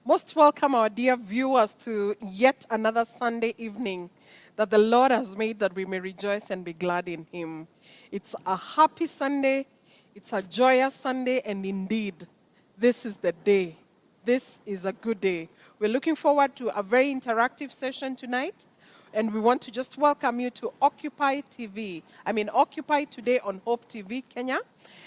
Most welcome, our dear viewers, to yet another Sunday evening that the Lord has made that we may rejoice and be glad in Him. It's a happy Sunday, it's a joyous Sunday, and indeed, this is the day. This is a good day. We're looking forward to a very interactive session tonight, and we want to just welcome you to Occupy Today on Hope TV Kenya.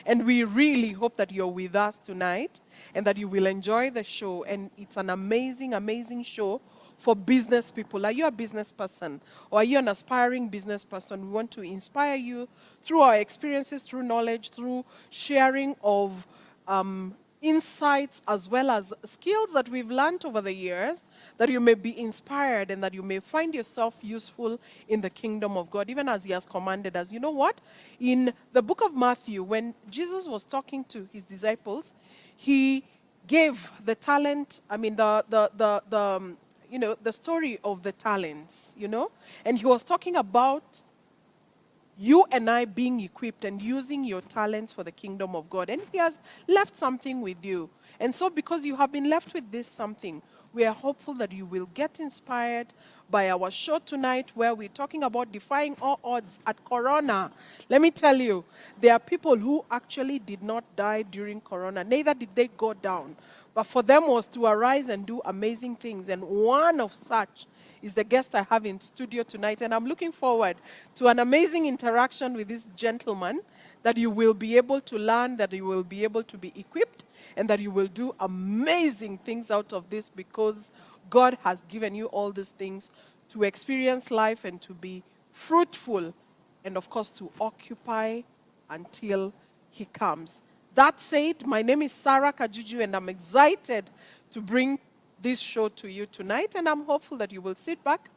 And we really hope that you're with us tonight and that you will enjoy the show. And it's an amazing, amazing show for business people. Are you a business person or are you an aspiring business person? We want to inspire you through our experiences, through knowledge, through sharing of insights as well as skills that we've learned over the years, that you may be inspired and that you may find yourself useful in the kingdom of God, even as He has commanded us. You know what? In the book of Matthew, when Jesus was talking to His disciples, He gave the talent, the story of the talents, and He was talking about you and I being equipped and using your talents for the kingdom of God. And He has left something with you. And so because you have been left with this something, we are hopeful that you will get inspired by our show tonight, where we're talking about defying all odds at Corona. Let me tell you, there are people who actually did not die during Corona. Neither did they go down. But for them was to arise and do amazing things. And one of such is the guest I have in studio tonight. And I'm looking forward to an amazing interaction with this gentleman, that you will be able to learn, that you will be able to be equipped, and that you will do amazing things out of this, because God has given you all these things to experience life and to be fruitful, and of course to occupy until He comes. That said, my name is Sarah Kajuju, and I'm excited to bring this show to you tonight, and I'm hopeful that you will sit back,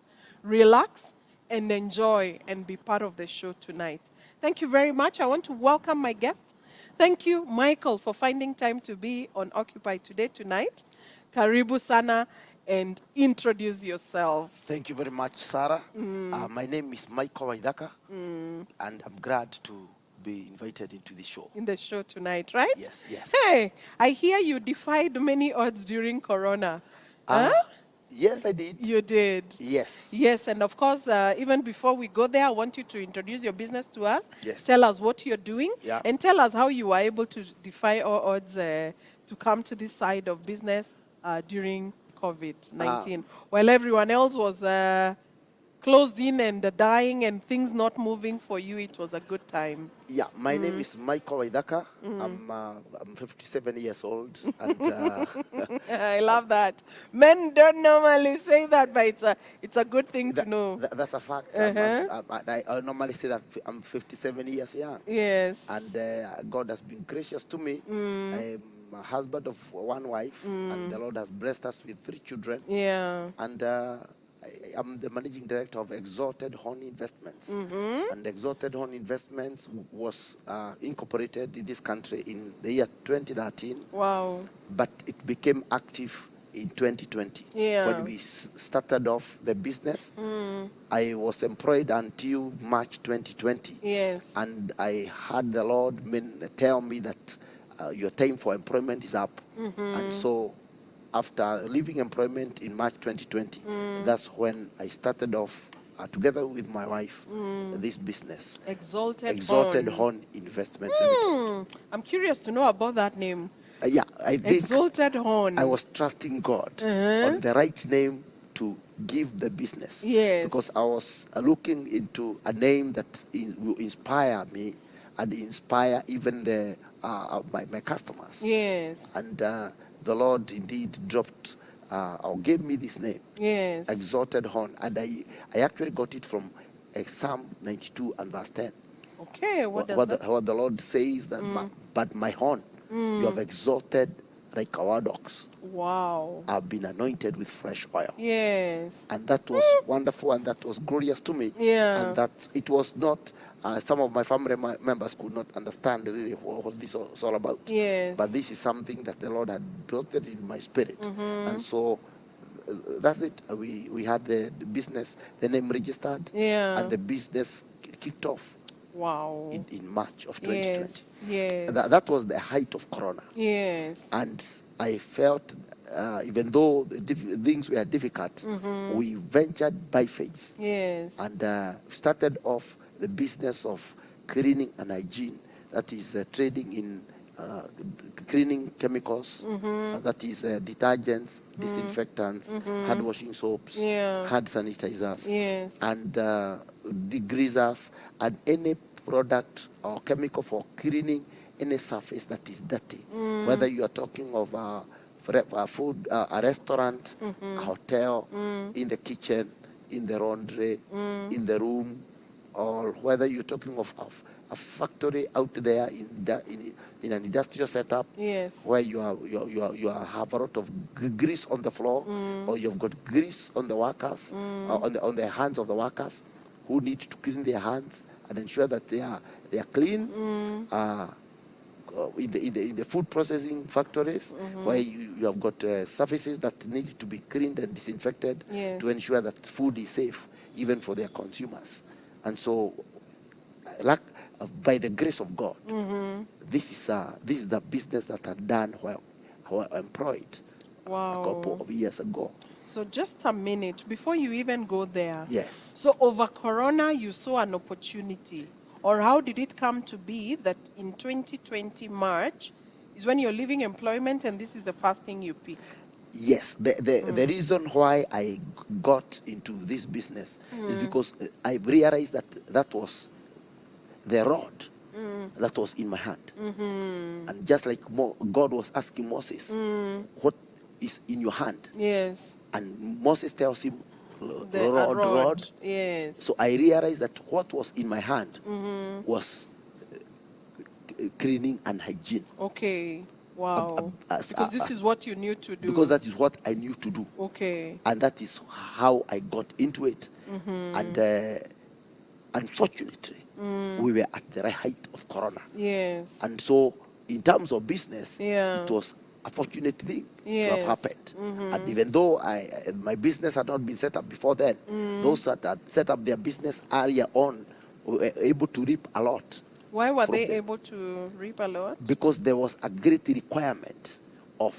relax, and enjoy and be part of the show tonight. Thank you very much. I want to welcome my guests. Thank you, Michael, for finding time to be on Occupy Today tonight. Karibu sana, and introduce yourself. Thank you very much, Sarah. My name is Michael Waidaka, and I'm glad to be invited into the show. In the show tonight, right? Yes, yes. Hey, I hear you defied many odds during Corona. Huh? Yes, I did. You did? Yes. Yes, and of course, even before we go there, I want you to introduce your business to us. Yes. Tell us what you're doing, Yeah. and tell us how you were able to defy all odds to come to this side of business during COVID-19. While everyone else was closed in and dying and things not moving, for you, it was a good time. Yeah, my name is Michael Waidaka. I'm 57 years old. And, I love that. Men don't normally say that, but it's a good thing to know. That's a fact. I normally say that I'm 57 years young. Yes. And God has been gracious to me. I'm a husband of one wife, and the Lord has blessed us with 3 children. Yeah. And I'm the managing director of Exalted Horn Investments. And Exalted Horn Investments was incorporated in this country in the year 2013. Wow. But it became active in 2020. Yeah. When we started off the business, I was employed until March 2020. Yes. And I had the Lord tell me that your time for employment is up. And so after leaving employment in March 2020, that's when I started off, together with my wife, this business. Exalted Horn Investments Limited. I'm curious to know about that name. Yeah, I think Exalted Horn. I was trusting God on the right name to give the business. Yes. Because I was looking into a name that will inspire me and inspire even my customers. Yes. And the Lord indeed dropped or gave me this name. Yes. Exalted Horn. And I actually got it from Psalm 92 and verse 10. Okay, what does that? What the Lord says that, but my horn, you have exalted like our dogs. Wow. I've been anointed with fresh oil. Yes. And that was wonderful, and that was glorious to me. Yeah. And that it was not, some of my family members could not understand really what this was all about. Yes. But this is something that the Lord had planted in my spirit. And so that's it. We had the business, the name registered, and the business kicked off. Wow. In March of 2020. Yes. That was the height of Corona. Yes. And I felt even though things were difficult, we ventured by faith. Yes. And started off the business of cleaning and hygiene, that is trading in cleaning chemicals, that is detergents, disinfectants, hand washing soaps, Yeah. hand sanitizers, Yes. and degreasers, and any product or chemical for cleaning any surface that is dirty. Whether you are talking of a food, a restaurant, a hotel, in the kitchen, in the laundry, in the room, or whether you're talking of a factory out there in an industrial setup, Yes. where you have a lot of grease on the floor, or you've got grease on the workers, on the hands of the workers, who need to clean their hands and ensure that they are clean. In the food processing factories, where you have got surfaces that need to be cleaned and disinfected, Yes. to ensure that food is safe even for their consumers. And so, by the grace of God, this is a business that I've done while employed a couple Wow. of years ago. So just a minute before you even go there. Yes. So over Corona, you saw an opportunity, or how did it come to be that in 2020 March is when you're leaving employment and this is the first thing you pick? Yes, the reason why I got into this business is because I realized that was the rod that was in my hand. And just like God was asking Moses, what is in your hand? Yes. And Moses tells him, A rod. Yes. So I realized that what was in my hand was cleaning and hygiene. Okay. Wow. Because Because this is what you knew to do. Because that is what I knew to do. Okay. And that is how I got into it. And unfortunately, we were at the right height of Corona. Yes. And so, in terms of business, Yeah. it was a fortunate thing Yes. to have happened. And even though my business had not been set up before then, those that had set up their business earlier on were able to reap a lot. Why were from they them. able to reap a lot? Because there was a great requirement of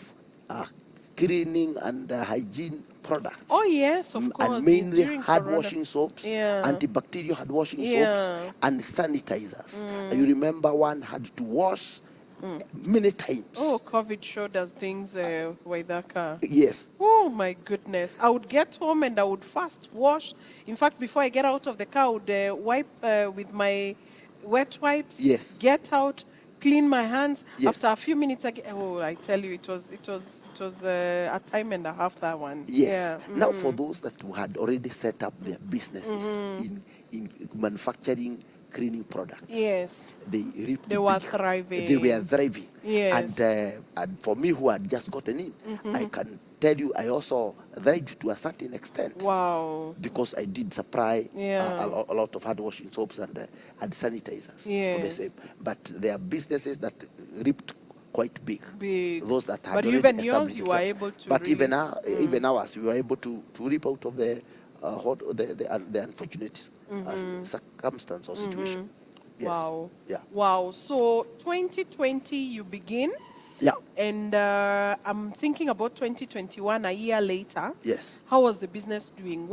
cleaning and hygiene products. Oh yes, of course. And mainly during hand Corona. washing soaps, Yeah. antibacterial hand washing Yeah. soaps, and sanitizers. You remember one had to wash many times. Oh, COVID showed us things, Waidaka. Yes. Oh my goodness. I would get home and I would first wash. In fact, before I get out of the car, I would wipe with my wet wipes. Yes. Get out, clean my hands. Yes. After a few minutes, I tell you, it was a time and a half, that one. Yes. Yeah. Now, for those that had already set up their businesses in manufacturing cleaning products, Yes. they reaped. They were thriving. They were thriving. Yes. And for me, who had just gotten in, I can tell you, I also thrived to a certain extent. Wow. Because I did supply Yeah. a lot of hand washing soaps and sanitizers for the Yes. same. But there are businesses that reaped quite big. Big. Those that had But already even yours, established you were themselves. able to But really- even ours, we were able to reap out of the unfortunate circumstance or situation. Yes. Wow. Yeah. Wow. So 2020 you begin, Yeah. and I'm thinking about 2021, a year later. Yes. How was the business doing?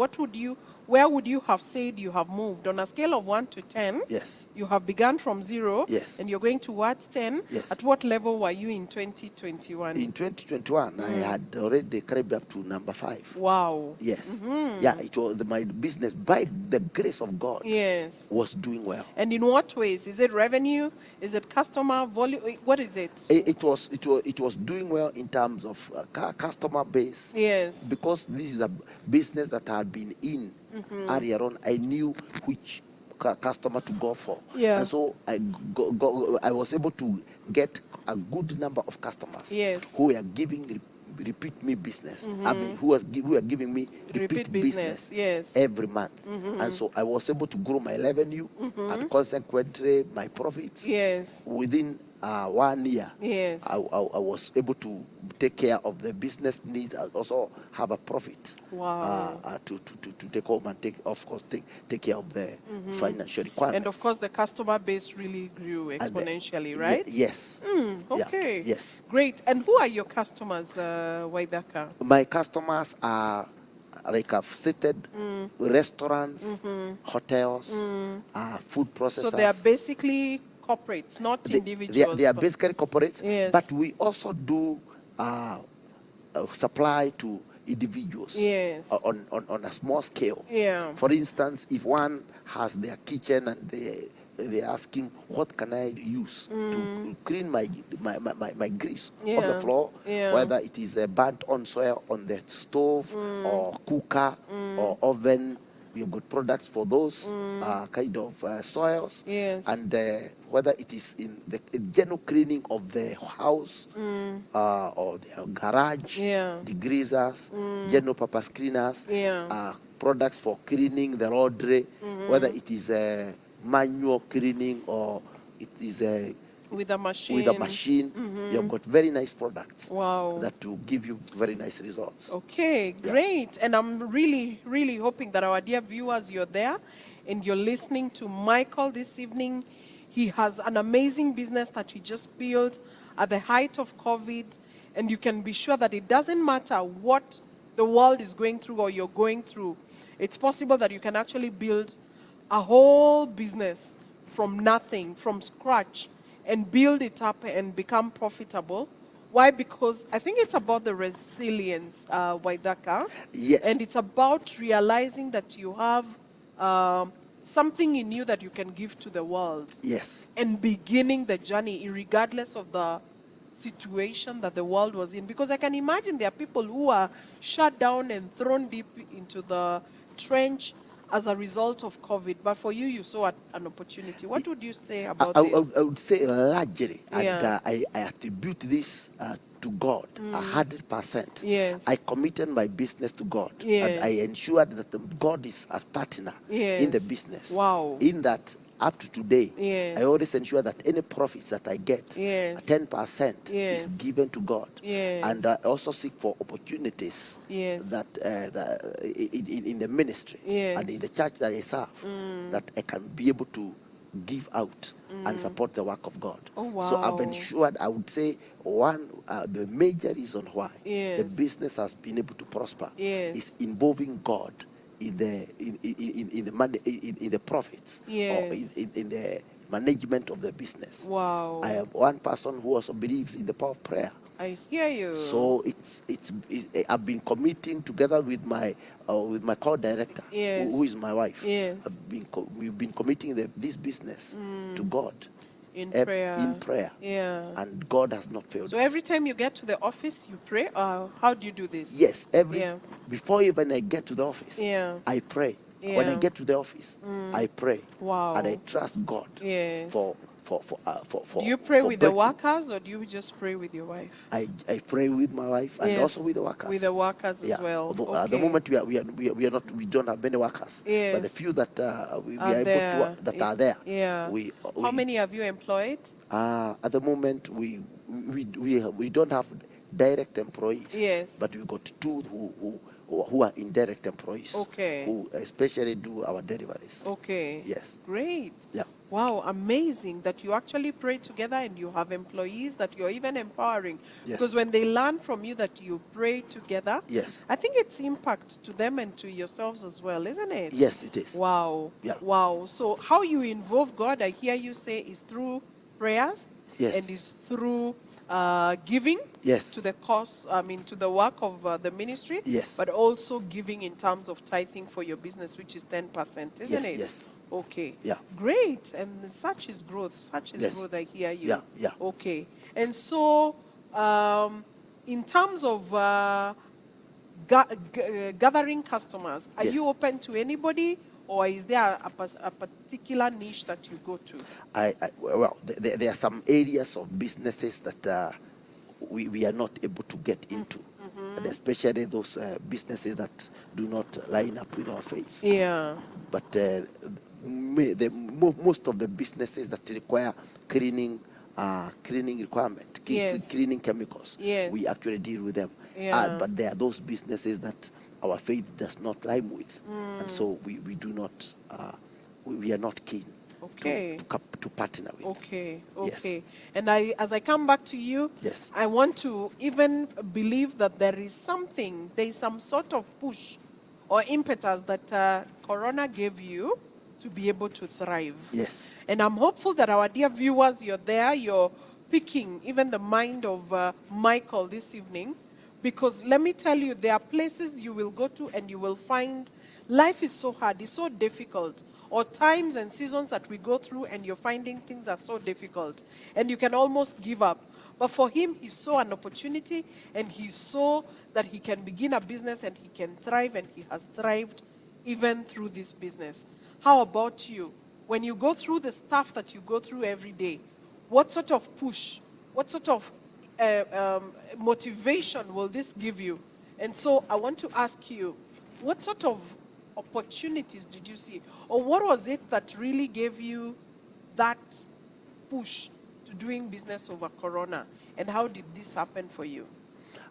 Where would you have said you have moved? On a scale of 1 to 10, Yes. you have begun from 0, Yes. and you're going towards 10. Yes. At what level were you in 2021? In 2021, I had already climbed up to number 5. Wow. Yes. Yeah, it was my business, by the grace of God, Yes. was doing well. And in what ways? Is it revenue? Is it customer volume? What is it? It was doing well in terms of customer base. Yes. Because this is a business that I had been in earlier on, I knew which customer to go for. Yeah. And so I was able to get a good number of customers. Yes. Who were giving repeat me business. I mean, who were giving me repeat business. Yes. Every month. And so I was able to grow my revenue and consequently my profits. Yes. Within 1 year. Yes. I was able to take care of the business needs and also have a profit. Wow. To take home and take care of the financial requirements. And of course, the customer base really grew exponentially, right? Yes. Okay. Yeah, yes. Great. And who are your customers, Waithaka? My customers are, like I've stated, restaurants, hotels, food processors. So they are basically corporates, not individuals. They are basically corporates, Yes. but we also do supply to individuals. Yes. On a small scale. Yeah. For instance, if one has their kitchen and they're asking, what can I use to clean my grease on the floor, whether it is burnt on soil on the stove or cooker or oven. We have got products for those kind of soils. Yes. And whether it is in the general cleaning of the house or the garage, the greasers, general purpose cleaners, products for cleaning the laundry, whether it is manual cleaning or it is with a machine. You have got very nice products. Wow. That will give you very nice results. Okay, great. And I'm really, really hoping that our dear viewers, you're there and you're listening to Michael this evening. He has an amazing business that he just built at the height of COVID. And you can be sure that it doesn't matter what the world is going through or you're going through. It's possible that you can actually build a whole business from nothing, from scratch, and build it up and become profitable. Why? Because I think it's about the resilience, Waithaka. Yes. And it's about realizing that you have something in you that you can give to the world. Yes. And beginning the journey, regardless of the situation that the world was in. Because I can imagine there are people who are shut down and thrown deep into the trench as a result of COVID. But for you, you saw an opportunity. What would you say about this? I would say largely, and I attribute this to God, 100%. Yes. I committed my business to God. Yes. And I ensured that God is a partner in the business. Wow. In that, up to today, Yes. I always ensure that any profits that I get, Yes. 10% Yes. is given to God. Yes. And I also seek for opportunities that in the ministry and in the church that I serve, that I can be able to give out and support the work of God. Oh, wow. So I've ensured, I would say, the major reason why the business has been able to prosper is involving God in the money, in the profits, or in the management of the business. Wow. I am one person who also believes in the power of prayer. I hear you. So I've been committing together with my co-director, who is my wife. Yes. We've been committing this business to God. In prayer. Yeah. And God has not failed So us. every time you get to the office, you pray? How do you do this? Yes. Before even I get to the office, I pray. When I get to the office, I pray. Wow. And I trust God for Do you pray with the breakthrough. workers or do you just pray with your wife? I pray with my wife and also with the workers. With the workers as well. Although at the moment we don't have many workers. But the few that we are able to that are there. Yeah. How many have you employed? At the moment we don't have direct employees. Yes. But we got two who are indirect employees. Okay. Who especially do our deliveries. Okay. Yes. Great. Yeah. Wow, amazing that you actually pray together and you have employees that you're even empowering. Yes. Because when they learn from you that you pray together, yes, I think it's impact to them and to yourselves as well, isn't it? Yes, it is. Wow. Yeah. Wow. So how you involve God, I hear you say, is through prayers. Yes. And is through giving yes, to the cause, to the work of the ministry. Yes. But also giving in terms of tithing for your business, which is 10%, isn't it? Yes. Okay. Yeah. Great. And such is growth. Such is Yes. growth, I hear you. Yeah. Yeah. Okay. And so, in terms of gathering customers, are Yes. you open to anybody? Or is there a particular niche that you go to? Well, there are some areas of businesses that we are not able to get into, and especially those businesses that do not line up with our faith. Yeah. But most of the businesses that require cleaning cleaning requirement, Yes. cleaning chemicals, Yes. we actually deal with them. Yeah. But there are those businesses that our faith does not lie with, and so we do not, we are not keen Okay. to partner with. Okay, Yes. okay. And as I come back to you, Yes. I want to even believe that there is some sort of push or impetus that Corona gave you to be able to thrive. Yes. And I'm hopeful that our dear viewers, you're there, you're picking even the mind of Michael this evening. Because let me tell you, there are places you will go to and you will find life is so hard, it's so difficult. Or times and seasons that we go through and you're finding things are so difficult. And you can almost give up. But for him, he saw an opportunity and he saw that he can begin a business and he can thrive, and he has thrived even through this business. How about you? When you go through the stuff that you go through every day, what sort of push, what sort of motivation will this give you? And so I want to ask you, what sort of opportunities did you see? Or what was it that really gave you that push to doing business over Corona? And how did this happen for you?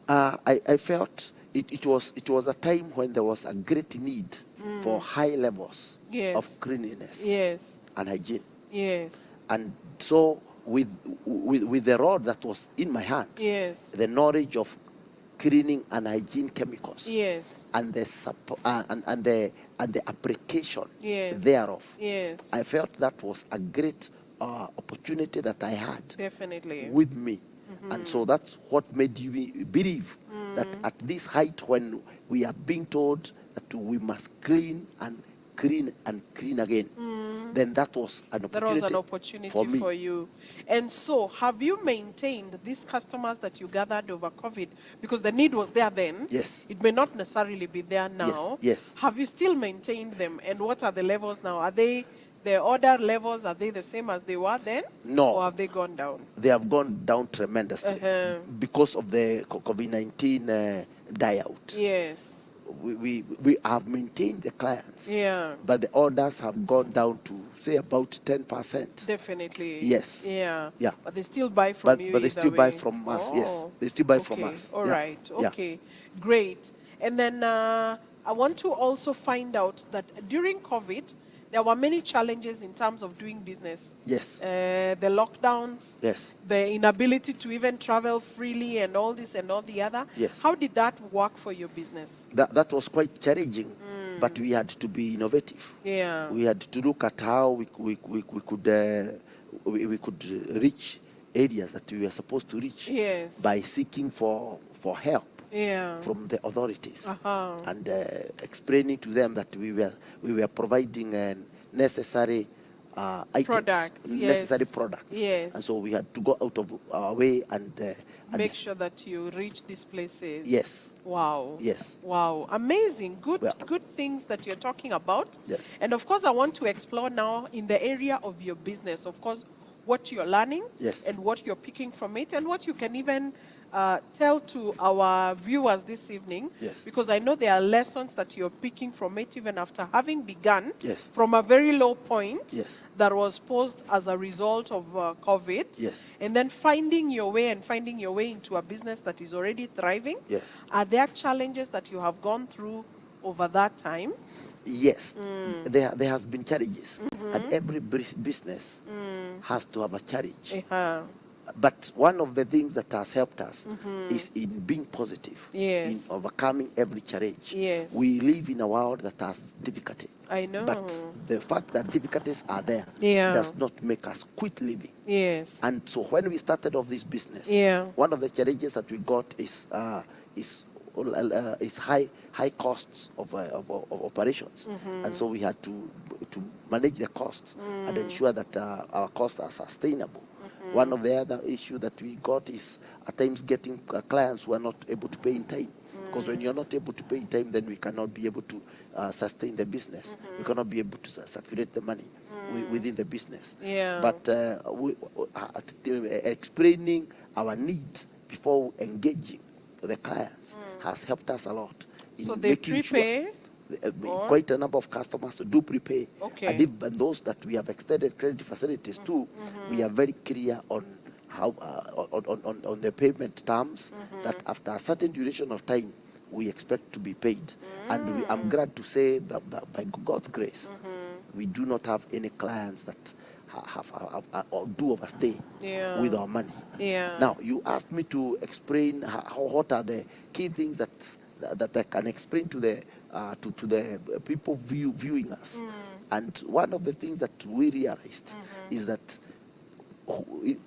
I felt it was a time when there was a great need for high levels Yes. of cleanliness Yes. and hygiene. Yes. And so with the rod that was in my hand, Yes. the knowledge of cleaning and hygiene chemicals, Yes. and the application Yes. thereof, Yes. I felt that was a great opportunity that I had Definitely. with me. And so that's what made me believe that at this height, when we are being told that we must clean and clean and clean again, then that was an That opportunity, was an opportunity for me. for you. And so, have you maintained these customers that you gathered over COVID? Because the need was there then. Yes. It may not necessarily be there now. Yes. Have you still maintained them? And what are the levels now? Are they, the order levels, are they the same as they were then? No. Or have they gone down? They have gone down tremendously because of the COVID-19 die out. Yes. We have maintained the clients, Yeah. but the orders have gone down to, say, about 10%. Definitely. Yes. Yeah. Yeah. But they still buy from you. But they either still buy way. from us. Oh. Yes, they still buy Okay. from us. All Yeah. right. Yeah. Okay. Great. And then I want to also find out that during COVID, there were many challenges in terms of doing business. Yes. The lockdowns, Yes. the inability to even travel freely, and all this and all the other. Yes. How did that work for your business? That was quite challenging, but we had to be innovative. Yeah. We had to look at how we could reach areas that we were supposed to reach, Yes. by seeking for help Yeah. from the authorities, Uh-huh. and explaining to them that we were providing necessary items, Products, necessary yes. products. Yes. And so we had to go out of our way and Make sure that you reach these places. Yes. Wow. Yes. Wow. Amazing. Good, Well, good things that you're talking about. Yes. And of course, I want to explore now in the area of your business, of course, what you're learning, Yes. and what you're picking from it, and what you can even tell to our viewers this evening. Yes. Because I know there are lessons that you're picking from it even after having begun Yes. from a very low point Yes. that was posed as a result of COVID. Yes. And then finding your way into a business that is already thriving. Yes. Are there challenges that you have gone through over that time? Yes, there has been challenges, and every business has to have a challenge. Uh-huh. But one of the things that has helped us is in being positive, Yes. in overcoming every challenge. Yes. We live in a world that has difficulty. I know. But the fact that difficulties are there Yeah. does not make us quit living. Yes. And so when we started off this business, Yeah. one of the challenges that we got is high costs of operations, and so we had to manage the costs and ensure that our costs are sustainable. One of the other issue that we got is at times getting clients who are not able to pay in time. Because when you're not able to pay in time, then we cannot be able to sustain the business. We cannot be able to circulate the money within the business. Yeah. But explaining our need before engaging the clients has helped us a lot. In So they making prepay? Sure, quite a number of customers do prepay. Okay. And those that we have extended credit facilities to, we are very clear on how on the payment terms, that after a certain duration of time we expect to be paid. And I'm glad to say that by God's grace, we do not have any clients that have or do overstay with our money. Now, you asked me to explain what are the key things that I can explain to the to the people viewing us. And one of the things that we realized is that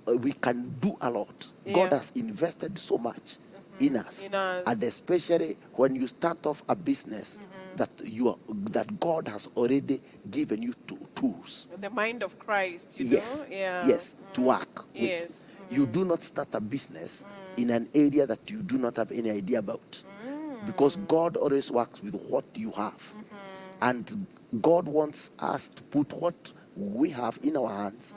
we can do a lot. God has invested so much in us, and especially when you start off a business, that God has already given you tools. The mind of Christ, you Yes, know? Yeah. yes, to work with. Yes. You do not start a business in an area that you do not have any idea about, because God always works with what you have, and God wants us to put what we have in our hands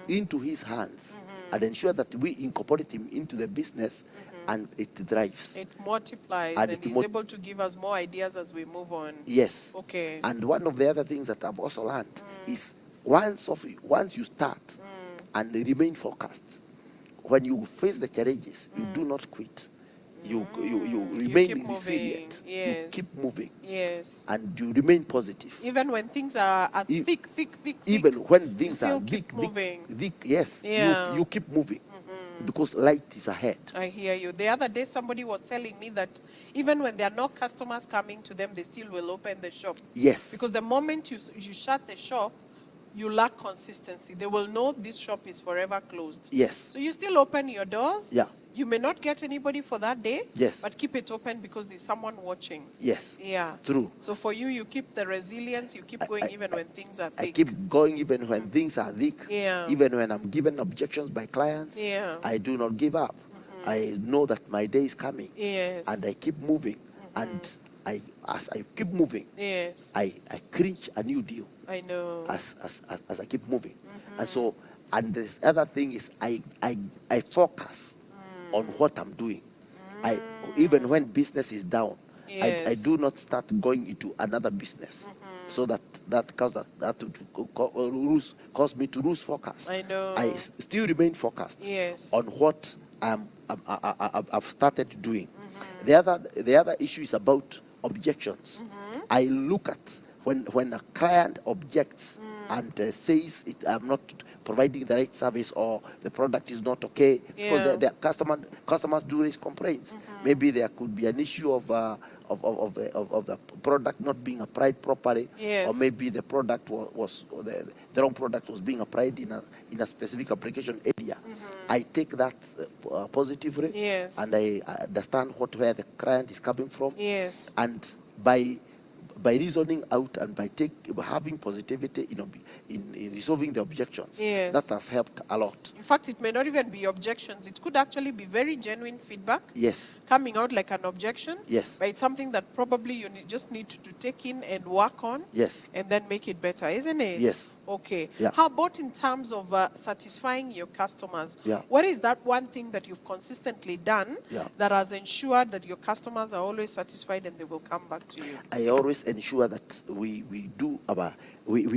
into His hands and ensure that we incorporate Him into the business, and it thrives. It multiplies, and He's able to give us more ideas as we move on. Yes. Okay. And one of the other things that I've also learned is once you start and remain focused, when you face the challenges, you do not quit. You remain resilient. Yes. You keep moving. Yes. And you remain positive. Even when things are thick. Even when things are thick, yes. Yeah. You keep moving. Because light is ahead. I hear you. The other day, somebody was telling me that even when there are no customers coming to them, they still will open the shop. Yes. Because the moment you shut the shop, you lack consistency. They will know this shop is forever closed. Yes. So you still open your doors. Yeah. You may not get anybody for that day. Yes. But keep it open because there's someone watching. Yes. Yeah. True. So for you, you keep the resilience. You keep going even when things are thick. I keep going even when things are thick. Yeah. Even when I'm given objections by clients. Yeah. I do not give up. I know that my day is coming. Yes. And I keep moving. And as I keep moving, yes. I clinch a new deal. I know. As I keep moving. And so, and the other thing is I focus on what I'm doing. Even when business is down, yes. I do not start going into another business, so that cause me to lose focus. I know. I still remain focused yes. on what I've started doing. The other issue is about objections. I look at when a client objects and says I'm not providing the right service or the product is not okay, because the customers do raise complaints. Maybe there could be an issue of the product not being applied properly, yes. or maybe the product was the wrong product was being applied in a specific application area. I take that positively, yes. and I understand where the client is coming from, yes. and by reasoning out and by having positivity in resolving the objections, yes. that has helped a lot. In fact, it may not even be objections. It could actually be very genuine feedback. Yes. Coming out like an objection. Yes. But it's something that probably you just need to take in and work on. Yes. And then make it better, isn't it? Yes. Okay. Yeah. How about in terms of satisfying your customers? Yeah. What is that one thing that you've consistently done that has ensured that your customers are always satisfied and they will come back to you? I always ensure that we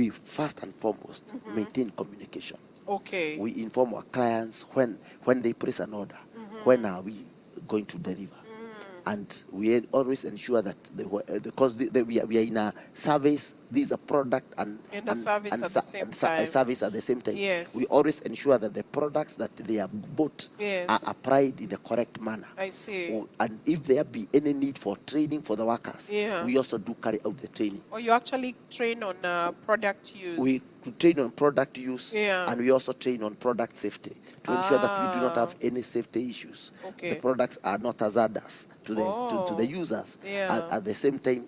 first and foremost maintain communication. Okay. We inform our clients when they place an order, when are we going to deliver. And we always ensure that because we are in a service, these are product and service at the same time. Yes. We always ensure that the products that they have bought are applied in the correct manner. I see. And if there be any need for training for the workers, we also do carry out the training. Or you actually train on product use? We train on product use, and we also train on product safety to ensure that we do not have any safety issues. Okay. The products are not hazardous to the users. At the same time,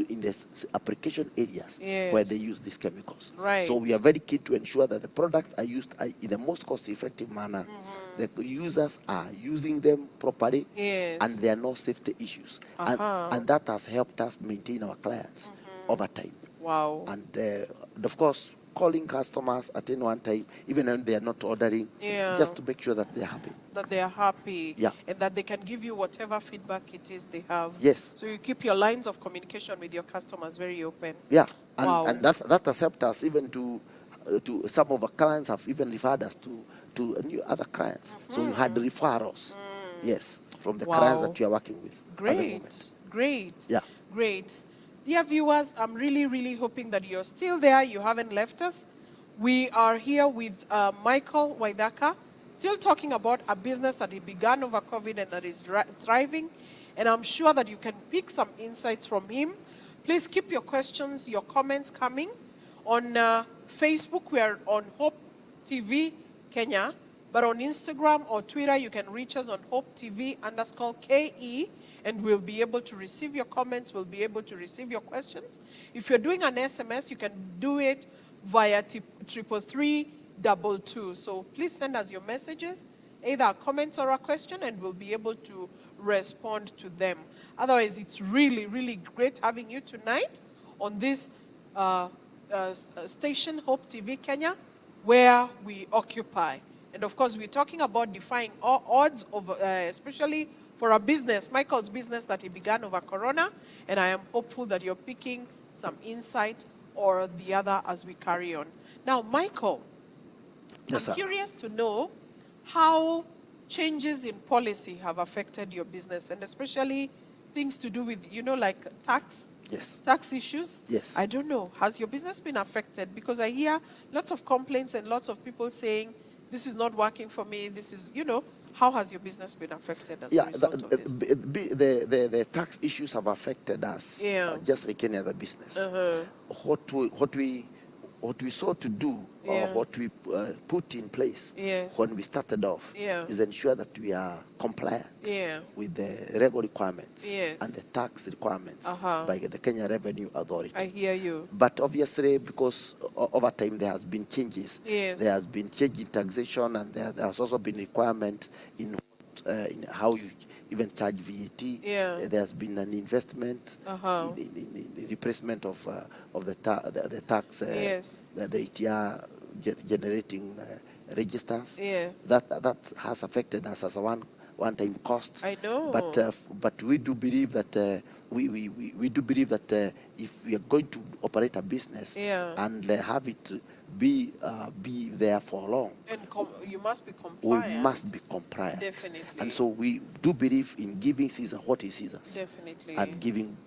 in the application areas where they use these chemicals. Right. So we are very keen to ensure that the products are used in the most cost-effective manner. The users are using them properly, and there are no safety issues. And that has helped us maintain our clients over time. Wow. And of course, calling customers at any one time, even when they are not ordering, just to make sure that they're happy. That they are happy. Yeah. And that they can give you whatever feedback it is they have. Yes. So you keep your lines of communication with your customers very open. Yeah. And, wow. and that has helped us even to some of our clients have even referred us to to new other clients. So you had referrals, yes, from the Wow. clients that you are working with at the Great, moment. great, Yeah. great. Dear viewers, I'm really, really hoping that you're still there. You haven't left us. We are here with Michael Waidaka, still talking about a business that he began over COVID and that is thriving. And I'm sure that you can pick some insights from him. Please keep your questions, your comments coming. On Facebook, we are on Hope TV Kenya. But on Instagram or Twitter, you can reach us on HopeTV_KE, and we'll be able to receive your comments. We'll be able to receive your questions. If you're doing an SMS, you can do it via 33322. So please send us your messages, either a comment or a question, and we'll be able to respond to them. Otherwise, it's really, really great having you tonight on this station, Hope TV Kenya, where we occupy. And of course, we're talking about defying all odds, of, especially for a business, Michael's business that he began over Corona. And I am hopeful that you're picking some insight or the other as we carry on. Now, Michael, Yes, I'm sir. curious to know how changes in policy have affected your business, and especially things to do with, like tax. Yes. Tax issues? Yes. I don't know. Has your business been affected? Because I hear lots of complaints and lots of people saying, this is not working for me. This is, how has your business been affected as a result of this? The tax issues have affected us, just like any other business. What we sought to do, or what we put in place when we started off, is ensure that we are compliant with the regular requirements and the tax requirements by the Kenya Revenue Authority. I hear you. But obviously, because over time there has been changes, there has been change in taxation, and there has also been requirement in how you even charge VAT. There has been an investment in replacement of the tax, the ETR generating registers. That has affected us as a one-time cost. I know. But we do believe that we do believe that if we are going to operate a business and have it be there for long, and you must be compliant. We must be compliant. Definitely. And so we do believe in giving Caesar what is Caesar's. Definitely. And giving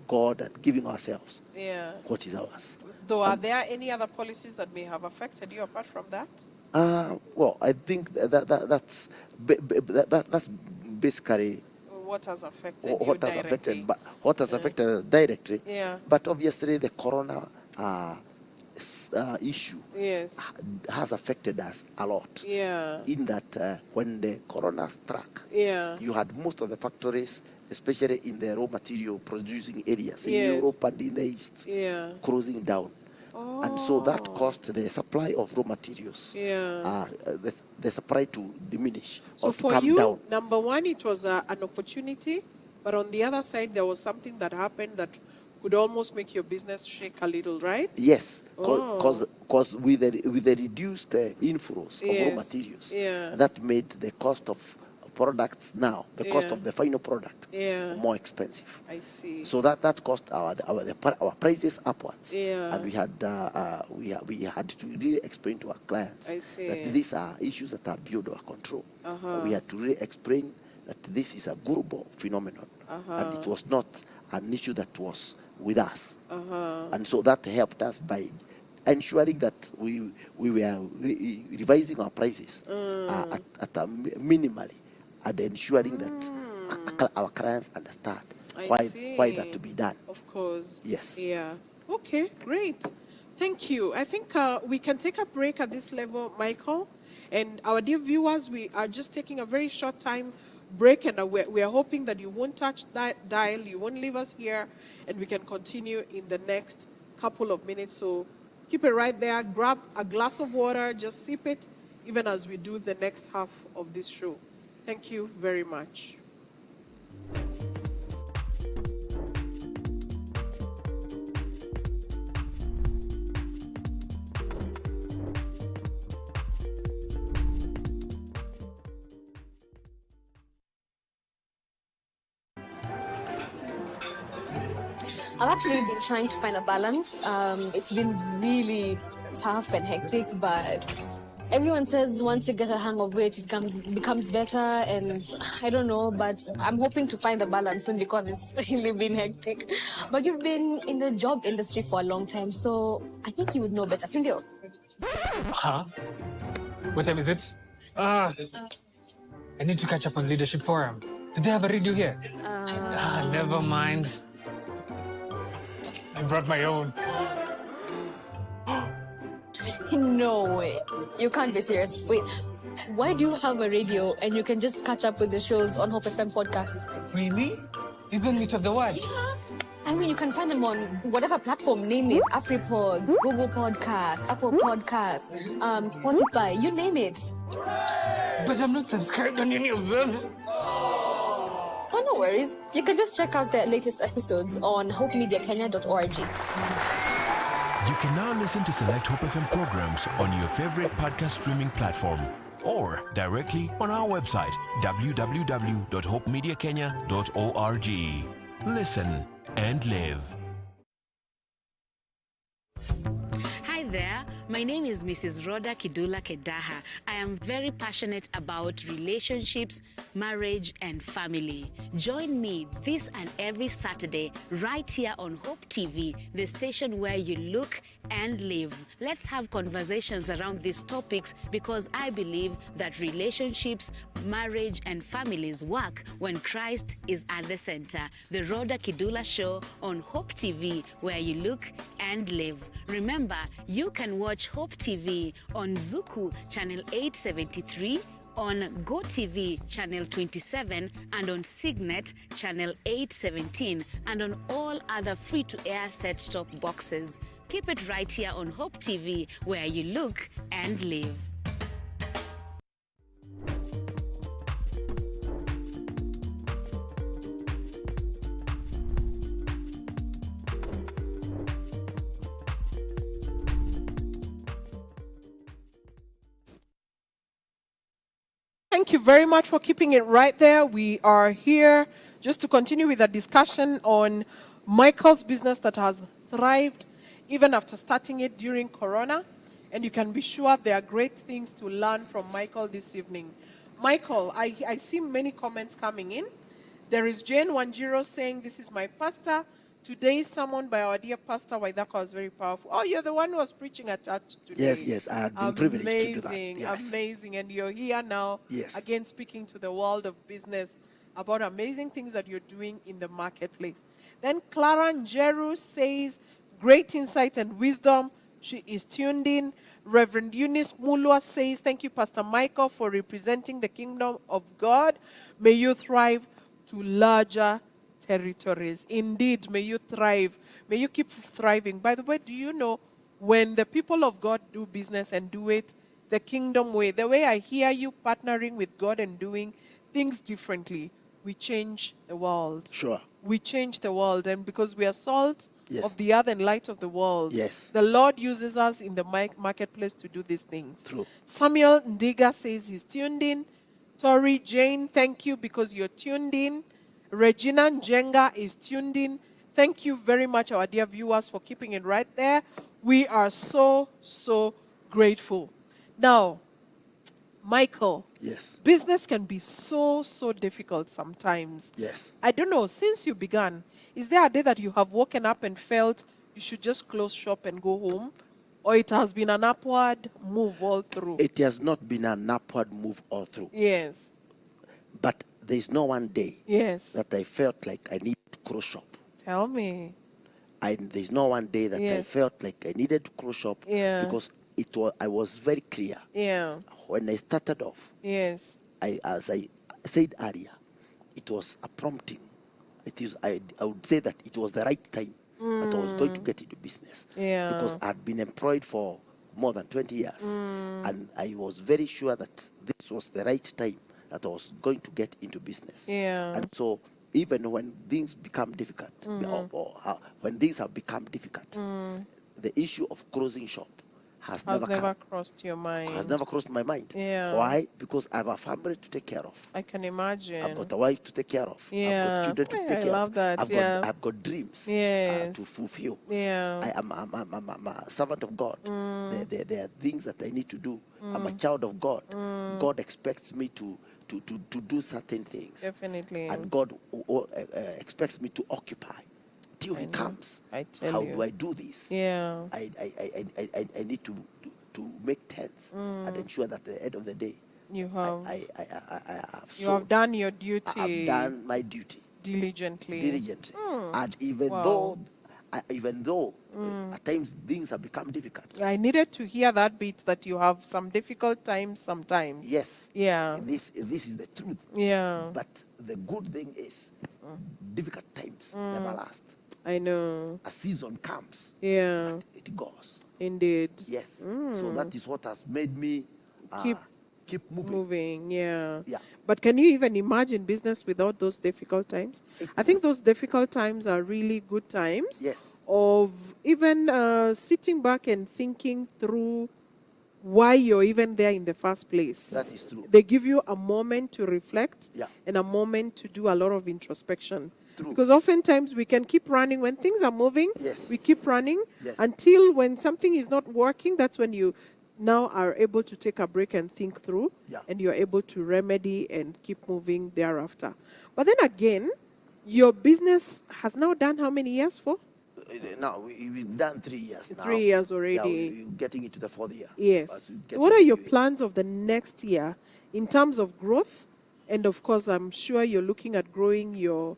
God and giving ourselves what is ours. Though, are there any other policies that may have affected you apart from that? Well, I think that's basically what has affected what you has directly. affected, but what has affected us directly. But obviously, the corona issue has affected us a lot. In that when the corona struck, you had most of the factories, especially in the raw material producing areas in Europe and in the East, closing down. And so that caused the supply of raw materials, the supply to diminish, so or to for come you, down. number one, it was an opportunity, but on the other side, there was something that happened that could almost make your business shake a little, right? Yes, because with the reduced inflows of raw materials, that made the cost of products now, the cost of the final product, more expensive. I see. So that cost our prices upwards, and we had to really explain to our clients that these are issues that are beyond our control. We had to really explain that this is a global phenomenon, and it was not an issue that was with us. And so that helped us by ensuring that we were revising our prices at a minimally, and ensuring that our clients understand why that to be done. Of course. Yes. Yeah. Okay, great. Thank you. I think we can take a break at this level, Michael. And our dear viewers, we are just taking a very short time break, and we are hoping that you won't touch that dial, you won't leave us here, and we can continue in the next couple of minutes. So keep it right there. Grab a glass of water, just sip it, even as we do the next half of this show. Thank you very much. I've actually been trying to find a balance. It's been really tough and hectic, but everyone says once you get a hang of it, it becomes better, and I don't know, but I'm hoping to find the balance soon because it's really been hectic. But you've been in the job industry for a long time, so I think you would know better. Cindy. Huh? What time is it? Ah, I need to catch up on Leadership Forum. Do they have a radio here? Never mind. I brought my own. No way. You can't be serious. Wait, why do you have a radio and you can just catch up with the shows on Hope FM podcasts? Really? Even Meet of the One? I mean, you can find them on whatever platform, name it. AfriPods, Google Podcasts, Apple Podcasts, Spotify, you name it. But I'm not subscribed on any of them. So no worries. You can just check out the latest episodes on hopemediakenya.org. You can now listen to select Hope FM programs on your favorite podcast streaming platform or directly on our website, www.hopemediakenya.org. Listen and live. Hi there, my name is Mrs. Rhoda Kidula Kedaha. I am very passionate about relationships, marriage, and family. Join me this and every Saturday right here on Hope TV, the station where you look and live. Let's have conversations around these topics because I believe that relationships, marriage, and families work when Christ is at the center. The Rhoda Kidula Show on Hope TV, where you look and live. Remember, you can watch Hope TV on Zuku channel 873, on GoTV channel 27, and on Signet channel 817, and on all other free-to-air set-top boxes. Keep it right here on Hope TV, where you look and live. Thank you very much for keeping it right there. We are here just to continue with a discussion on Michael's business that has thrived even after starting it during Corona. And you can be sure there are great things to learn from Michael this evening. Michael, I see many comments coming in. There is Jane Wanjiro saying, "This is my pastor. Today's sermon by our dear Pastor Waidaka was very powerful." Oh, you're the one who was preaching at church today. Yes, I had been privileged to do that. Yes. Amazing. And you're here now, Yes. again speaking to the world of business about amazing things that you're doing in the marketplace. Then Clara Njeru says, "Great insight and wisdom." She is tuned in. Reverend Eunice Mulwa says, "Thank you, Pastor Michael, for representing the kingdom of God. May you thrive to larger territories." Indeed, may you thrive. May you keep thriving. By the way, do you know when the people of God do business and do it the kingdom way, the way I hear you partnering with God and doing things differently, we change the world. Sure. We change the world. And because we are salt Yes. of the earth and light of the world, Yes. the Lord uses us in the marketplace to do these things. True. Samuel Ndiga says he's tuned in. Tori Jane, thank you because you're tuned in. Regina Njenga is tuned in. Thank you very much, our dear viewers, for keeping it right there. We are so, so grateful. Now, Michael, Yes. business can be so, so difficult sometimes. Yes. I don't know, since you began, is there a day that you have woken up and felt you should just close shop and go home? Or it has been an upward move all through? It has not been an upward move all through. Yes. But there's no one day Yes. that I felt like I needed to close shop. Tell me. There's no one day that I Yes. felt like I needed to close shop Yeah. because I was very clear. Yeah. When I started off, Yes. as I said earlier, it was a prompting. I would say that it was the right time that I was going to get into business. Yeah. Because I'd been employed for more than 20 years. And I was very sure that this was the right time that I was going to get into business. Yeah. And so even when things become difficult, when things have become difficult, the issue of closing shop has Has never never come. crossed your mind. Has never crossed my mind. Yeah. Why? Because I have a family to take care of. I can imagine. I've got a wife to take care of. I've Yeah. got children to Hey, take I care love of. that, yeah. I've got dreams Yes. to fulfill. Yeah. I'm a servant of God. There are things that I need to do. I'm a child of God. God expects me to do certain things. Definitely. And God expects me to occupy till He know. comes. I tell How you. do I do this? Yeah. I need to make tents and ensure that at the end of the day, You have I have you have sown. done your I duty have done my duty diligently. and even Wow. though at times things have become difficult. I needed to hear that bit that you have some difficult times sometimes. Yes. Yeah. This is the truth. Yeah. But the good thing is, difficult times never last. I know. A season comes, Yeah. it goes. Indeed. Yes. So that is what has made me keep moving. Moving, yeah. Yeah. But can you even imagine business without those difficult times? I think those difficult times are really good times. Yes. Of even sitting back and thinking through why you're even there in the first place. That is true. They give you a moment to reflect, Yeah. and a moment to do a lot of introspection. True. Because oftentimes we can keep running when things are moving. Yes. We keep running Yes. until when something is not working. That's when you now are able to take a break and think through, Yeah. and you're able to remedy and keep moving thereafter. But then again, your business has now done how many years for? Now we've done 3 years now. 3 years already. Yeah, we're getting into the 4th year. Yes. As we get So what are into your it. plans of the next year in terms of growth? And of course, I'm sure you're looking at growing your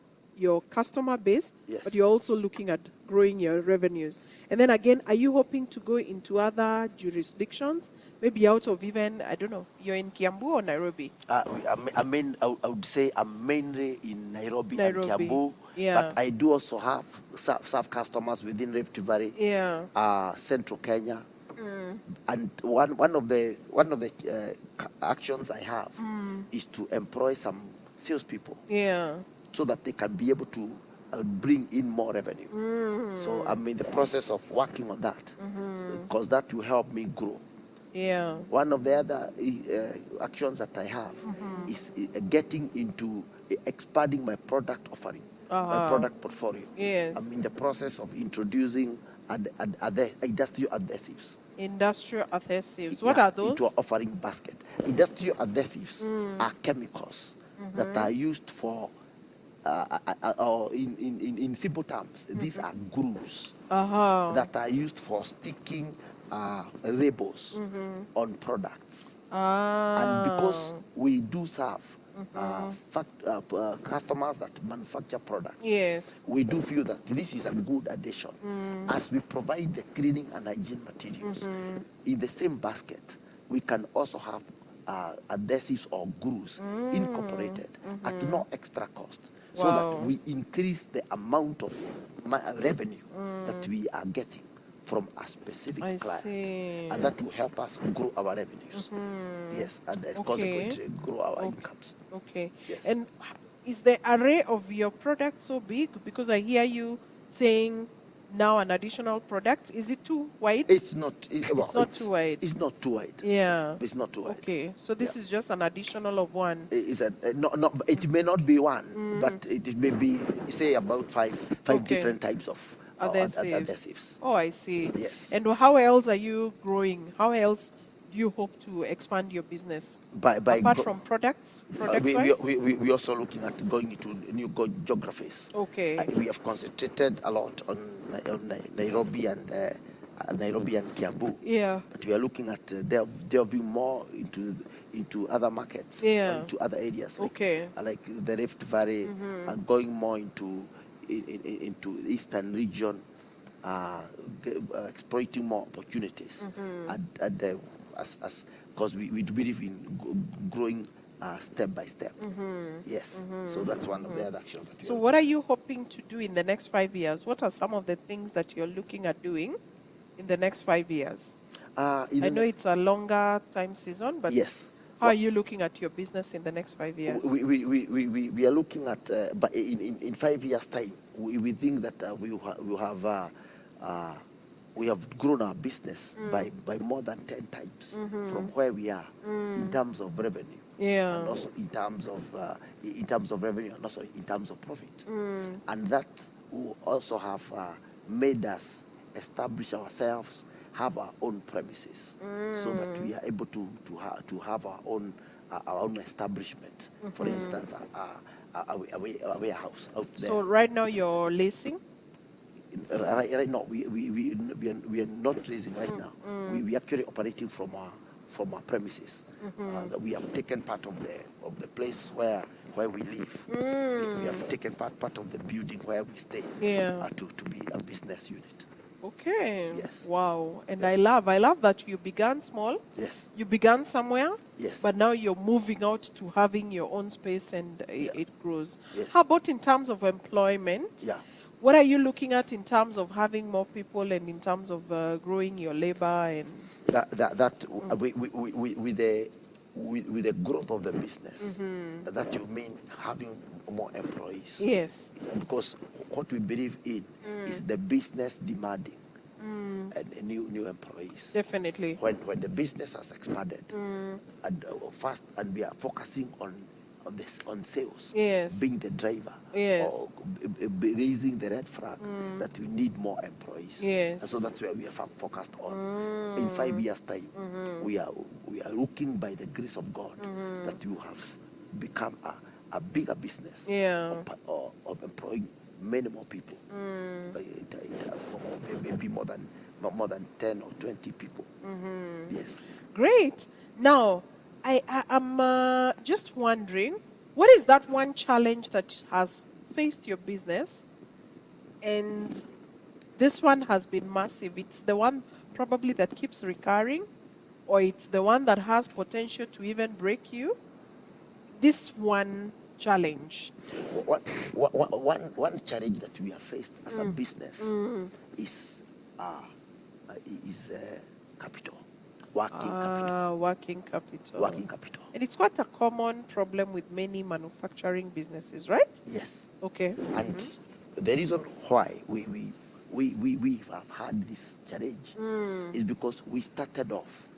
customer base, Yes. but you're also looking at growing your revenues. And then again, are you hoping to go into other jurisdictions? Maybe out of even, I don't know, you're in Kiambu or Nairobi? I would say I'm mainly in Nairobi and Nairobi. Kiambu. Yeah. But I do also have serve customers within Rift Valley, Yeah. Central Kenya. And one of the actions I have is to employ some salespeople Yeah. so that they can be able to bring in more revenue. So I'm in the process of working on that, because that will help me grow. Yeah. One of the other actions that I have is getting into expanding my product offering, my product portfolio. Yes. I'm in the process of introducing industrial adhesives. Industrial adhesives. What Yeah, are those? into our offering basket. Industrial adhesives are chemicals that are used for, or in simple terms, these are glues that are used for sticking labels on products. And because we do serve customers that manufacture products, Yes. we do feel that this is a good addition. As we provide the cleaning and hygiene materials in the same basket, we can also have adhesives or glues incorporated at no extra cost, so that we increase the amount of revenue that we are getting from a specific I client. see. And that will help us grow our revenues. Yes, and consequently grow our incomes. Okay. Yes. And is the array of your products so big? Because I hear you saying now an additional product. Is it too wide? It's not. not too wide. It's not too wide. Yeah. It's not too wide. Okay. So this is just an additional of one. It may not be one, but it may be, say, about five Okay. different types of adhesives. Oh, I see. Yes. And how else are you growing? How else do you hope to expand your business? Apart from products, we also looking at going into new geographies. Okay. We have concentrated a lot on Nairobi and Kiambu. Yeah. But we are looking at delving more into other markets, Yeah. into other areas, like, Okay. like the Rift Valley, and going more into Eastern region, exploiting more opportunities, because we do believe in growing step by step. Yes. So that's one of the other actions that we So are what are you hoping to do in the next 5 years? What are some of the things that you're looking at doing in the next 5 years? I know it's a longer time season, but yes. how are you looking at your business in the next 5 years? We are looking at, but in 5 years' time, we think that we will have we have grown our business by more than 10 times from where we are in terms of revenue. Yeah. And also in terms of revenue, and also in terms of profit. And that will also have made us establish ourselves, have our own premises, so that we are able to have our own establishment. For instance, a warehouse out there. So right now you're leasing? Right now we are not raising right now. We are actually operating from our premises. That we have taken part of the place where we live. We have taken part of the building where we stay. Yeah. To be a business unit. Okay. Yes. Wow. And I love that you began small. Yes. You began somewhere. Yes. But now you're moving out to having your own space, and it grows. Yes. How about in terms of employment? Yeah. What are you looking at in terms of having more people and in terms of growing your labor and with the growth of the business, that you mean having more employees. Yes. Because what we believe in is the business demanding and new employees. Definitely. When the business has expanded and we are focusing on sales, Yes. being the driver, Yes. or raising the red flag that we need more employees. Yes. And so that's where we are focused on. In 5 years' time, we are looking by the grace of God that you have become a bigger business of employing many more people, maybe more than 10 or 20 people. Yes. Great. Now, I'm just wondering, what is that one challenge that has faced your business? And this one has been massive. It's the one probably that keeps recurring, or it's the one that has potential to even break you. This one challenge. One challenge that we have faced as a business is capital. Working capital. Working capital. And it's quite a common problem with many manufacturing businesses, right? Yes. Okay. And the reason why we have had this challenge is because we started off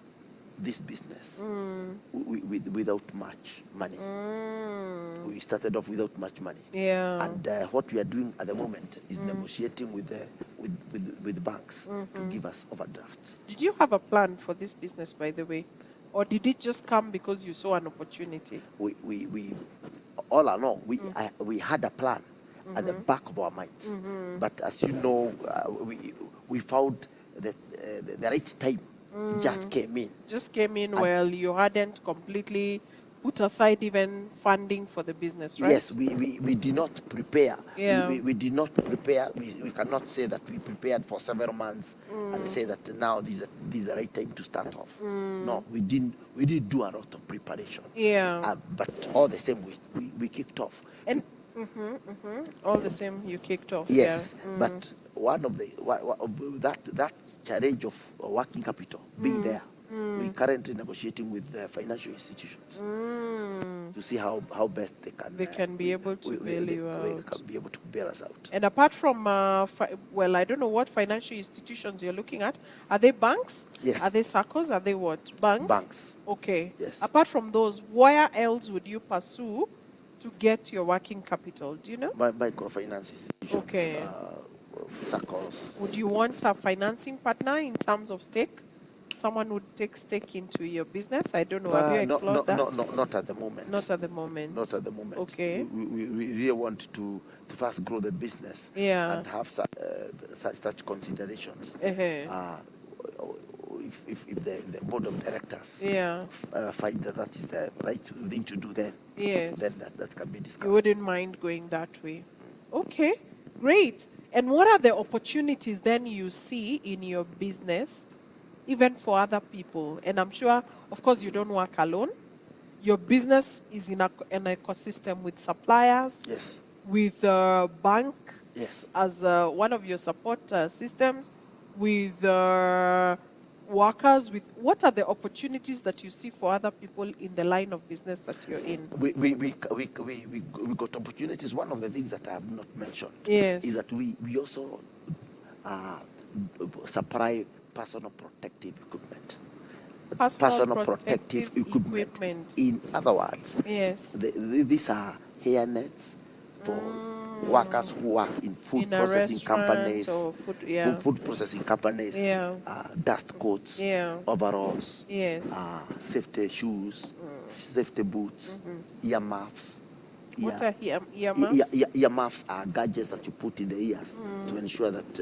this business without much money. We started off without much money. Yeah. And what we are doing at the moment is negotiating with banks to give us overdrafts. Did you have a plan for this business, by the way? Or did it just come because you saw an opportunity? We all along, we had a plan at the back of our minds. But as you know, we found that the right time just came in. Just came in while you hadn't completely put aside even funding for the business, right? Yes, we did not prepare. Yeah. We did not prepare. We cannot say that we prepared for several months and say that now this is the right time to start off. No, we didn't do a lot of preparation. Yeah. But all the same, we kicked off. And all the same, you kicked off. Yes, Yeah. but one of that challenge of working capital being there, we're currently negotiating with financial institutions to see how best they can be able to bail you They out. can be able to bail us out. And apart from, well, I don't know what financial institutions you're looking at. Are they banks? Yes. Are they SACCOs? Are they what? Banks? Banks. Okay. Yes. Apart from those, where else would you pursue to get your working capital? Do you know? Microfinance institutions. Okay. SACCOs. Would you want a financing partner in terms of stake? Someone would take stake into your business? I don't know. Have you explored that? Not at the moment. Not at the moment. Not at the moment. Okay. We really want to first grow the business and have such considerations. If the board of directors find that is the right thing to do, then that can be discussed. You wouldn't mind going that way. Okay, great. And what are the opportunities then you see in your business, even for other people? And I'm sure, of course, you don't work alone. Your business is in an ecosystem with suppliers, yes, with bank yes, as one of your support systems, with workers. With what are the opportunities that you see for other people in the line of business that you're in? We got opportunities. One of the things that I have not mentioned Yes. is that we also supply personal protective equipment. Personal protective equipment. In other words, Yes. These are hair nets for workers who work in food In a processing restaurant companies, or food processing companies, Yeah. Dust coats, Yeah. overalls, Yes. safety shoes, safety boots, earmuffs. What are earmuffs? Earmuffs are gadgets that you put in the ears to ensure that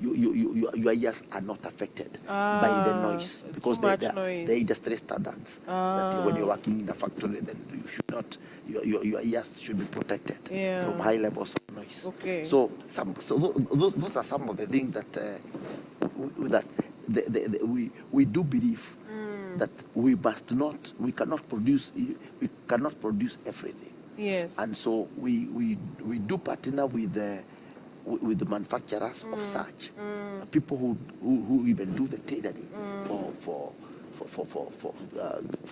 your ears are not affected by the noise, because too much the noise. industry standards that when you're working in a factory, then you should not, your ears should be protected from high levels of noise. Okay. So those are some of the things that we do believe that we cannot produce everything. Yes. And so we do partner with the manufacturers of such people who even do the tailoring for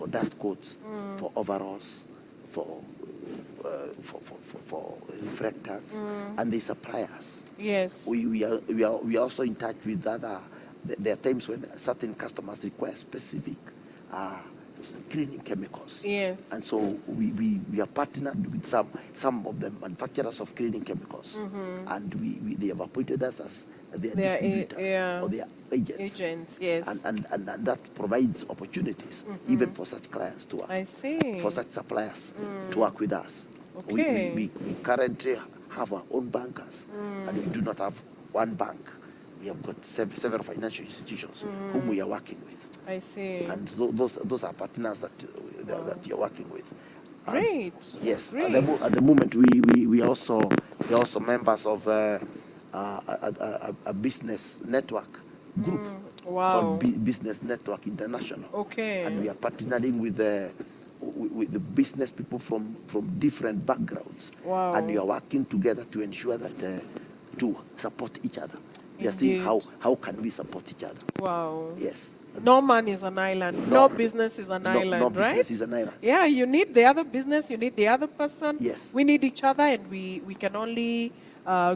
dust coats, for overalls, for reflectors, and they supply us. Yes. We are also in touch with other. There are times when certain customers require specific cleaning chemicals. Yes. And so we are partnered with some of the manufacturers of cleaning chemicals, and they have appointed us as their distributors or their agents. Yes. And that provides opportunities even for such clients to work. I see. For such suppliers to work with us. Okay. We currently have our own bankers, and we do not have one bank. We have got several financial institutions whom we are working with. I see. And those are partners that you're working with. Great. Yes. Great. At the moment, we are also members of a business network group called Business Network International. Okay. And we are partnering with the business people from different backgrounds. Wow. And we are working together to ensure that to support each other. We are seeing how can we support each other. Wow. Yes. No man is an island. No business is an island, no right? business is an island. Yeah, you need the other business, you need the other person. Yes. We need each other, and we can only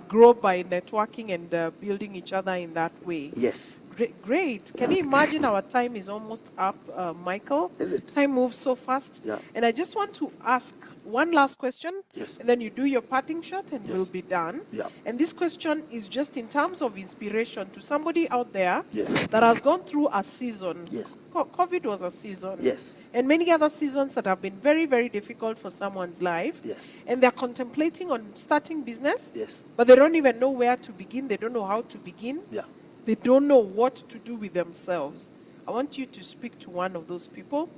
grow by networking and building each other in that way. Yes. Great. Can you imagine our time is almost up, Michael? Is it? Time moves so fast. Yeah. And I just want to ask one last question. Yes. And then you do your parting shot and we'll be done. Yeah. And this question is just in terms of inspiration to somebody out there Yes. that has gone through a season. Yes. COVID was a season. Yes. And many other seasons that have been very, very difficult for someone's life. Yes. And they're contemplating on starting business. Yes. But they don't even know where to begin. They don't know how to begin. Yeah. They don't know what to do with themselves. I want you to speak to one of those people,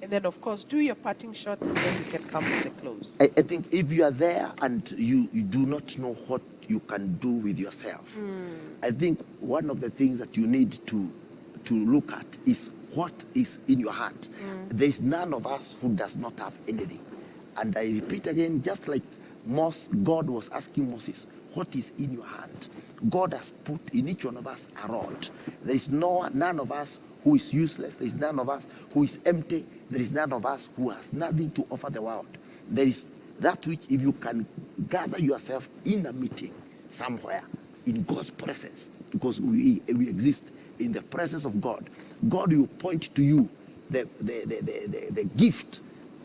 and then, of course, do your parting shot, and then we can come to the close. I think if you are there and you do not know what you can do with yourself, I think one of the things that you need to look at is what is in your hand. There is none of us who does not have anything. And I repeat again, just like God was asking Moses, what is in your hand? God has put in each one of us a rod. There is none of us who is useless. There is none of us who is empty. There is none of us who has nothing to offer the world. There is that which, if you can gather yourself in a meeting somewhere in God's presence, because we exist in the presence of God, God will point to you the gift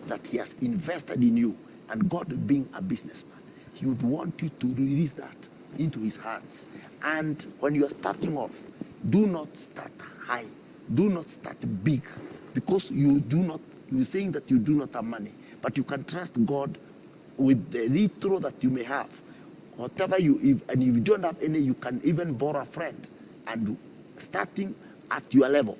that He has invested in you. And God, being a businessman, He would want you to release that into His hands. And when you are starting off, do not start high. Do not start big, because you're saying that you do not have money, but you can trust God with the little that you may have. Whatever and if you don't have any, you can even borrow a friend, and starting at your level,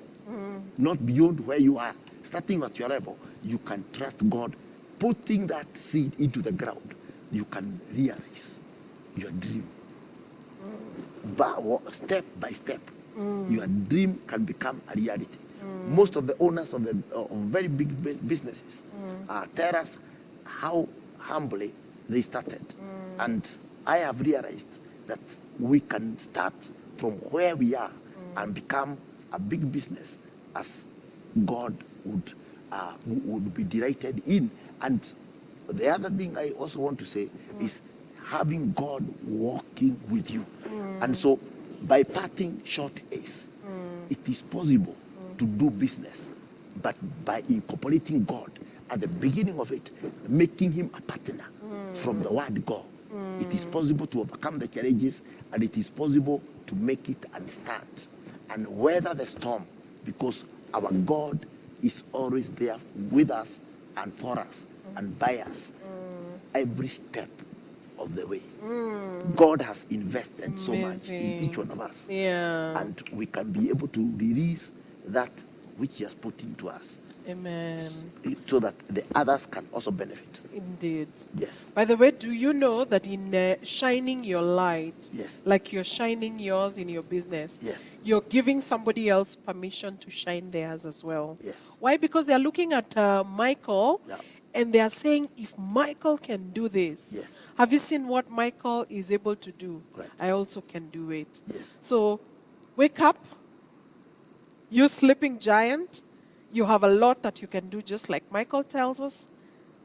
not beyond where you are, starting at your level, you can trust God. Putting that seed into the ground, you can realize your dream. Step by step, your dream can become a reality. Most of the owners of very big businesses tell us how humbly they started. And I have realized that we can start from where we are and become a big business as God would be delighted in. And the other thing I also want to say is having God walking with you. And so by parting short haze, it is possible to do business, but by incorporating God at the beginning of it, making him a partner from the word go, it is possible to overcome the challenges, and it is possible to make it and stand and weather the storm, because our God is always there with us and for us and by us every step of the way. God has invested so much in each one of us. And we can be able to release that which he has put into us. Amen. So that the others can also benefit. Indeed. Yes. By the way, do you know that in shining your light, Yes. like you're shining yours in your business, Yes. you're giving somebody else permission to shine theirs as well? Yes. Why? Because they're looking at Michael, Yeah. and they are saying, if Michael can do this, Yes. have you seen what Michael is able to do? Right. I also can do it. Yes. So wake up, you sleeping giant. You have a lot that you can do, just like Michael tells us.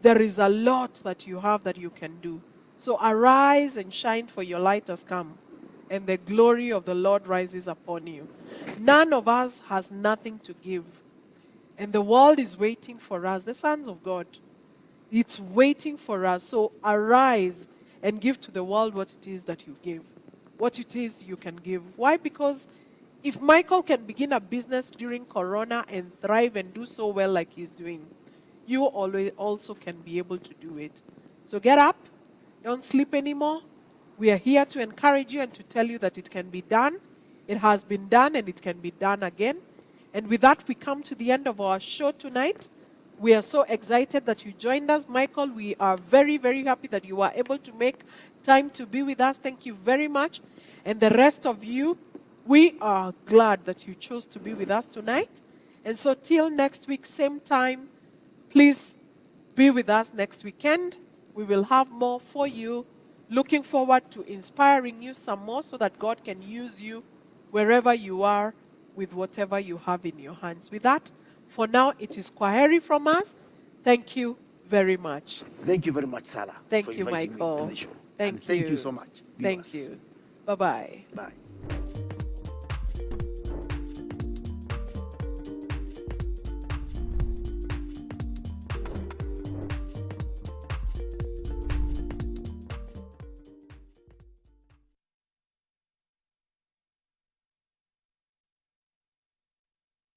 There is a lot that you have that you can do. So arise and shine, for your light has come, and the glory of the Lord rises upon you. None of us has nothing to give. And the world is waiting for us, the sons of God. It's waiting for us. So arise and give to the world what it is that you give, what it is you can give. Why? Because if Michael can begin a business during Corona and thrive and do so well like he's doing, you always also can be able to do it. So get up, don't sleep anymore. We are here to encourage you and to tell you that it can be done. It has been done and it can be done again. And with that, we come to the end of our show tonight. We are so excited that you joined us, Michael. We are very, very happy that you are able to make time to be with us. Thank you very much. And the rest of you, we are glad that you chose to be with us tonight. And so till next week, same time, please be with us next weekend. We will have more for you. Looking forward to inspiring you some more so that God can use you wherever you are with whatever you have in your hands. With that, for now, it is Kwaheri from us. Thank you very much. Thank you very much, Sarah, Thank for you, inviting Michael. me to the show. Thank And thank you. you so much. Thank viewers. you. Bye-bye. Bye.